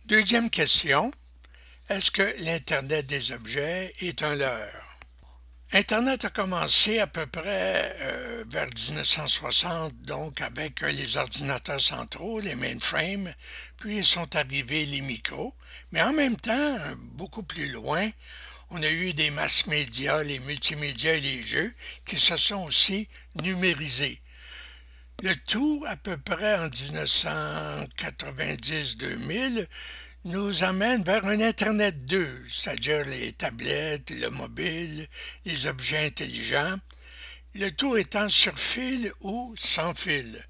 Deuxième question. Est-ce que l'Internet des objets est un leurre? Internet a commencé à peu près vers 1960, donc avec les ordinateurs centraux, les mainframes, puis sont arrivés les micros. Mais en même temps, beaucoup plus loin, on a eu des masses médias, les multimédias et les jeux qui se sont aussi numérisés. Le tout, à peu près en 1990-2000, nous amène vers un Internet 2, c'est-à-dire les tablettes, le mobile, les objets intelligents, le tout étant sur fil ou sans fil.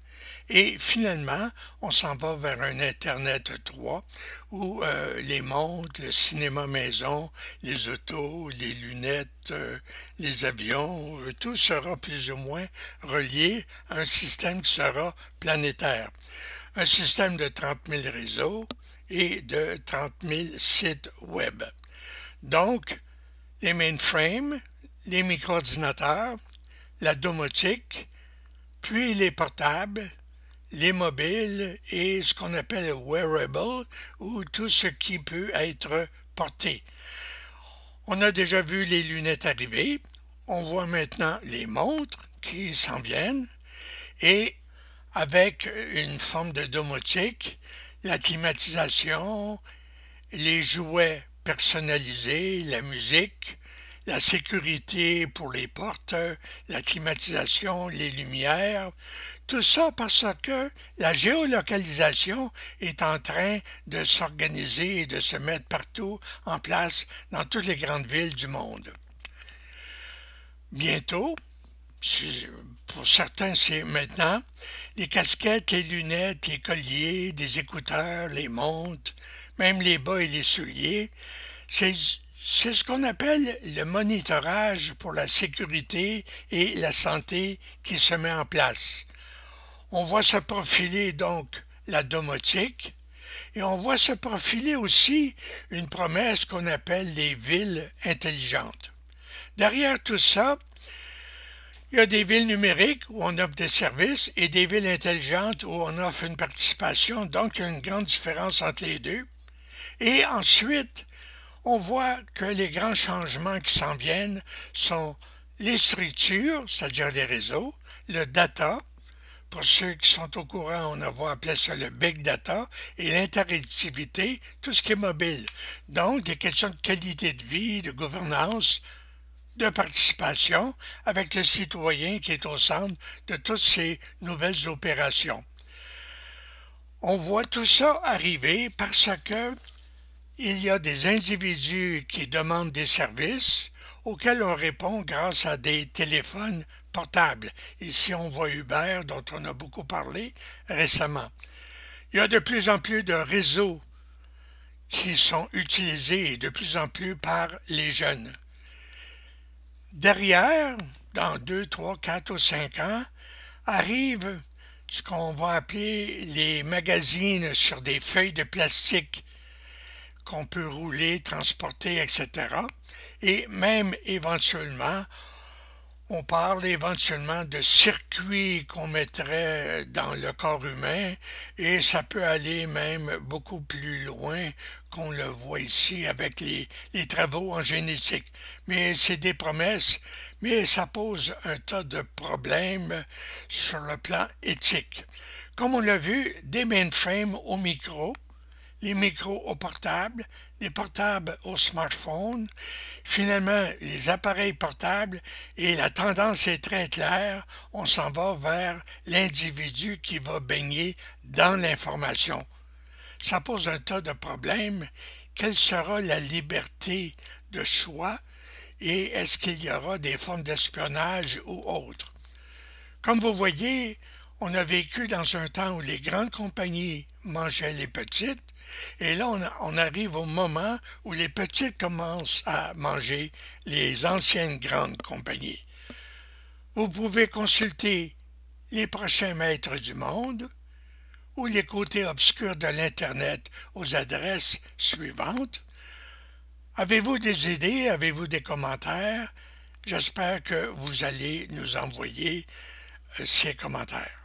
Et finalement, on s'en va vers un Internet 3 où les montres, le cinéma maison, les autos, les lunettes, les avions, tout sera plus ou moins relié à un système qui sera planétaire. Un système de 30 000 réseaux et de 30 000 sites web. Donc, les mainframes, les micro-ordinateurs, la domotique, puis les portables, les mobiles et ce qu'on appelle wearable ou tout ce qui peut être porté. On a déjà vu les lunettes arriver, on voit maintenant les montres qui s'en viennent et avec une forme de domotique, la climatisation, les jouets personnalisés, la musique, la sécurité pour les portes, la climatisation, les lumières, tout ça parce que la géolocalisation est en train de s'organiser et de se mettre partout en place dans toutes les grandes villes du monde. Bientôt, pour certains c'est maintenant, les casquettes, les lunettes, les colliers, des écouteurs, les montres, même les bas et les souliers, c'est ce qu'on appelle le monitorage pour la sécurité et la santé qui se met en place. On voit se profiler donc la domotique et on voit se profiler aussi une promesse qu'on appelle les villes intelligentes. Derrière tout ça, il y a des villes numériques où on offre des services et des villes intelligentes où on offre une participation, donc il y a une grande différence entre les deux. Et ensuite, on voit que les grands changements qui s'en viennent sont les structures, c'est-à-dire les réseaux, le data, pour ceux qui sont au courant, on va appeler ça le big data, et l'interactivité, tout ce qui est mobile. Donc, des questions de qualité de vie, de gouvernance, de participation avec le citoyen qui est au centre de toutes ces nouvelles opérations. On voit tout ça arriver parce que il y a des individus qui demandent des services auxquels on répond grâce à des téléphones portables. Ici, on voit Uber, dont on a beaucoup parlé récemment. Il y a de plus en plus de réseaux qui sont utilisés de plus en plus par les jeunes. Derrière, dans 2, 3, 4 ou 5 ans, arrivent ce qu'on va appeler les magazines sur des feuilles de plastique qu'on peut rouler, transporter, etc. Et même éventuellement, on parle éventuellement de circuits qu'on mettrait dans le corps humain et ça peut aller même beaucoup plus loin qu'on le voit ici avec les travaux en génétique. Mais c'est des promesses, mais ça pose un tas de problèmes sur le plan éthique. Comme on l'a vu, des mainframes au micro, les micros aux portables, les portables aux smartphones, finalement les appareils portables et la tendance est très claire, on s'en va vers l'individu qui va baigner dans l'information. Ça pose un tas de problèmes. Quelle sera la liberté de choix et est-ce qu'il y aura des formes d'espionnage ou autres? Comme vous voyez, on a vécu dans un temps où les grandes compagnies mangeaient les petites, et là on arrive au moment où les petites commencent à manger les anciennes grandes compagnies. Vous pouvez consulter les prochains maîtres du monde ou les côtés obscurs de l'Internet aux adresses suivantes. Avez-vous des idées? Avez-vous des commentaires? J'espère que vous allez nous envoyer ces commentaires.